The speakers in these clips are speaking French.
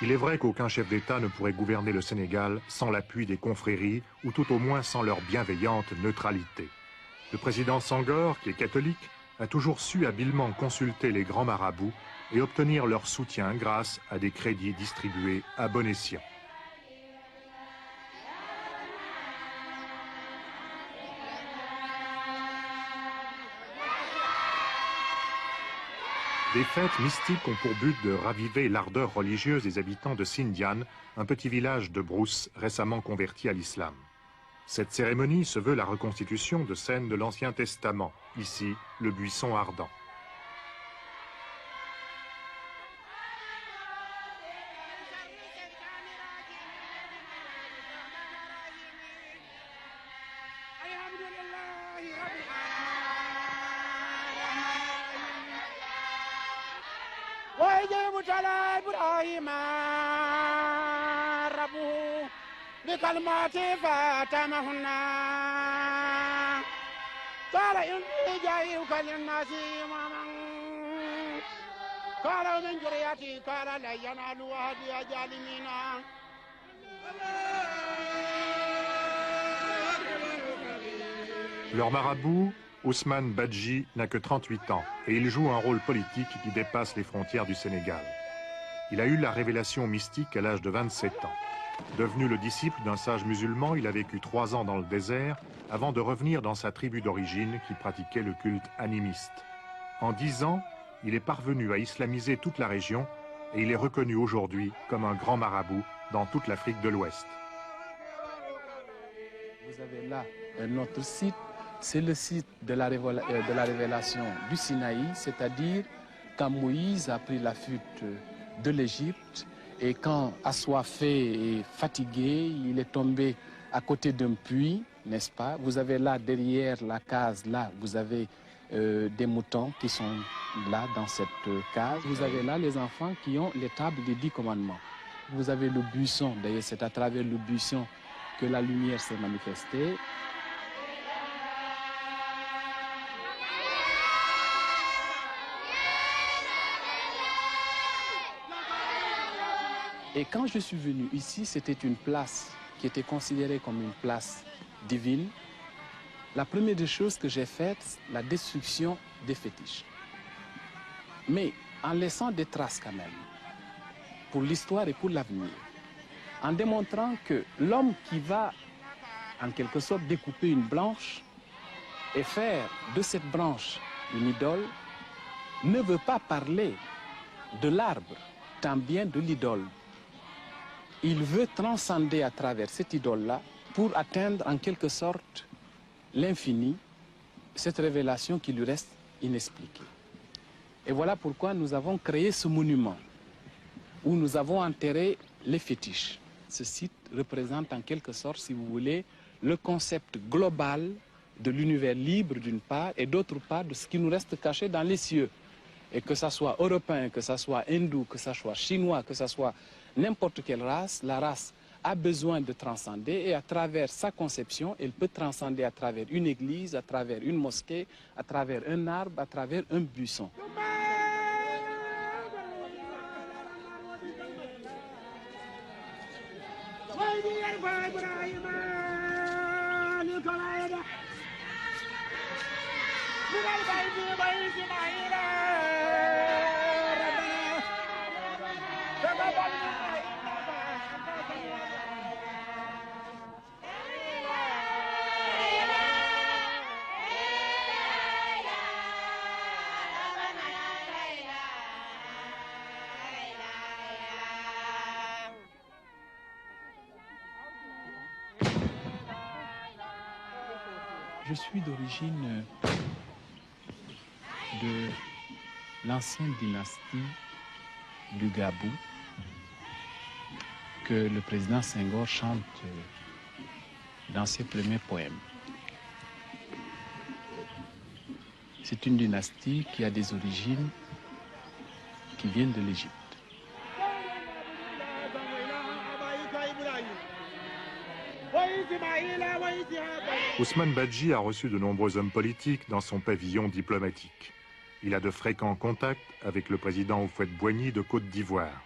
Il est vrai qu'aucun chef d'État ne pourrait gouverner le Sénégal sans l'appui des confréries, ou tout au moins sans leur bienveillante neutralité. Le président Senghor, qui est catholique, a toujours su habilement consulter les grands marabouts et obtenir leur soutien grâce à des crédits distribués à bon escient. Des fêtes mystiques ont pour but de raviver l'ardeur religieuse des habitants de Sindian, un petit village de Brousse récemment converti à l'islam. Cette cérémonie se veut la reconstitution de scènes de l'Ancien Testament, ici le buisson ardent. Leur marabout, Ousmane Badji, n'a que 38 ans et il joue un rôle politique qui dépasse les frontières du Sénégal. Il a eu la révélation mystique à l'âge de 27 ans. Devenu le disciple d'un sage musulman, il a vécu 3 ans dans le désert avant de revenir dans sa tribu d'origine qui pratiquait le culte animiste. En 10 ans, il est parvenu à islamiser toute la région et il est reconnu aujourd'hui comme un grand marabout dans toute l'Afrique de l'Ouest. Vous avez là notre site, c'est le site de la révélation du Sinaï, c'est-à-dire quand Moïse a pris la fuite de l'Égypte et quand assoiffé et fatigué, il est tombé à côté d'un puits, n'est-ce pas? Vous avez là derrière la case, là, vous avez des moutons qui sont là dans cette case. Vous avez là les enfants qui ont les tables des 10 commandements. Vous avez le buisson, d'ailleurs c'est à travers le buisson que la lumière s'est manifestée. Et quand je suis venu ici, c'était une place qui était considérée comme une place divine. La première des choses que j'ai faites, la destruction des fétiches. Mais en laissant des traces quand même, pour l'histoire et pour l'avenir. En démontrant que l'homme qui va, en quelque sorte, découper une branche et faire de cette branche une idole, ne veut pas parler de l'arbre, tant bien de l'idole. Il veut transcender à travers cette idole-là pour atteindre en quelque sorte l'infini, cette révélation qui lui reste inexpliquée. Et voilà pourquoi nous avons créé ce monument où nous avons enterré les fétiches. Ce site représente en quelque sorte, si vous voulez, le concept global de l'univers libre d'une part et d'autre part de ce qui nous reste caché dans les cieux. Et que ça soit européen, que ça soit hindou, que ça soit chinois, que ça soit n'importe quelle race, la race a besoin de transcender et à travers sa conception, elle peut transcender à travers une église, à travers une mosquée, à travers un arbre, à travers un buisson. Je suis d'origine de l'ancienne dynastie du Gabou que le président Senghor chante dans ses premiers poèmes. C'est une dynastie qui a des origines qui viennent de l'Égypte. Ousmane Badji a reçu de nombreux hommes politiques dans son pavillon diplomatique. Il a de fréquents contacts avec le président Houphouët-Boigny de Côte d'Ivoire.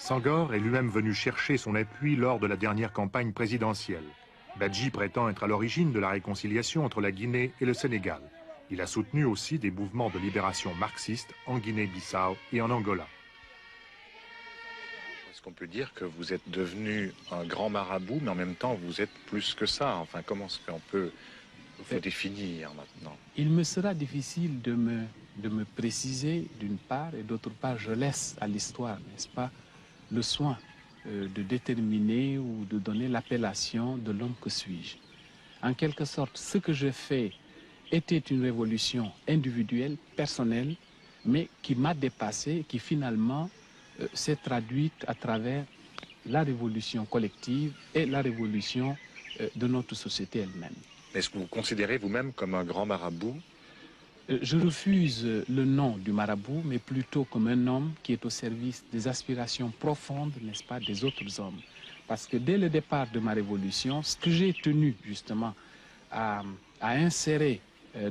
Senghor est lui-même venu chercher son appui lors de la dernière campagne présidentielle. Badji prétend être à l'origine de la réconciliation entre la Guinée et le Sénégal. Il a soutenu aussi des mouvements de libération marxistes en Guinée-Bissau et en Angola. Est-ce qu'on peut dire que vous êtes devenu un grand marabout, mais en même temps vous êtes plus que ça? Enfin, comment est-ce qu'on peut vous définir maintenant? Il me sera difficile de me préciser d'une part, et d'autre part, je laisse à l'histoire, n'est-ce pas, le soin de déterminer ou de donner l'appellation de l'homme que suis-je. En quelque sorte, ce que je fais était une révolution individuelle, personnelle, mais qui m'a dépassé, qui finalement s'est traduite à travers la révolution collective et la révolution de notre société elle-même. Est-ce que vous vous considérez vous-même comme un grand marabout? Je refuse le nom du marabout, mais plutôt comme un homme qui est au service des aspirations profondes, n'est-ce pas, des autres hommes. Parce que dès le départ de ma révolution, ce que j'ai tenu justement à insérer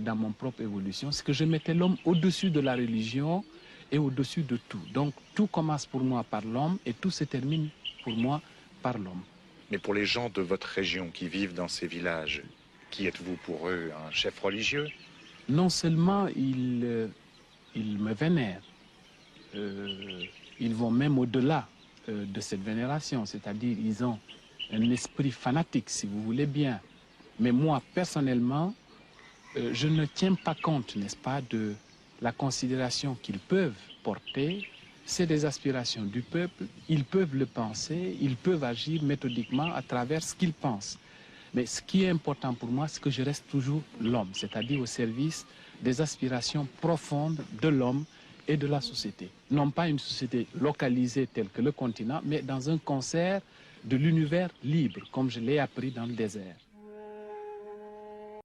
dans mon propre évolution, c'est que je mettais l'homme au-dessus de la religion et au-dessus de tout. Donc tout commence pour moi par l'homme et tout se termine pour moi par l'homme. Mais pour les gens de votre région qui vivent dans ces villages, qui êtes-vous pour eux? Un chef religieux? Non seulement ils me vénèrent, ils vont même au-delà de cette vénération, c'est-à-dire ils ont un esprit fanatique, si vous voulez bien. Mais moi, personnellement, je ne tiens pas compte, n'est-ce pas, de la considération qu'ils peuvent porter. C'est des aspirations du peuple, ils peuvent le penser, ils peuvent agir méthodiquement à travers ce qu'ils pensent. Mais ce qui est important pour moi, c'est que je reste toujours l'homme, c'est-à-dire au service des aspirations profondes de l'homme et de la société. Non pas une société localisée telle que le continent, mais dans un concert de l'univers libre, comme je l'ai appris dans le désert.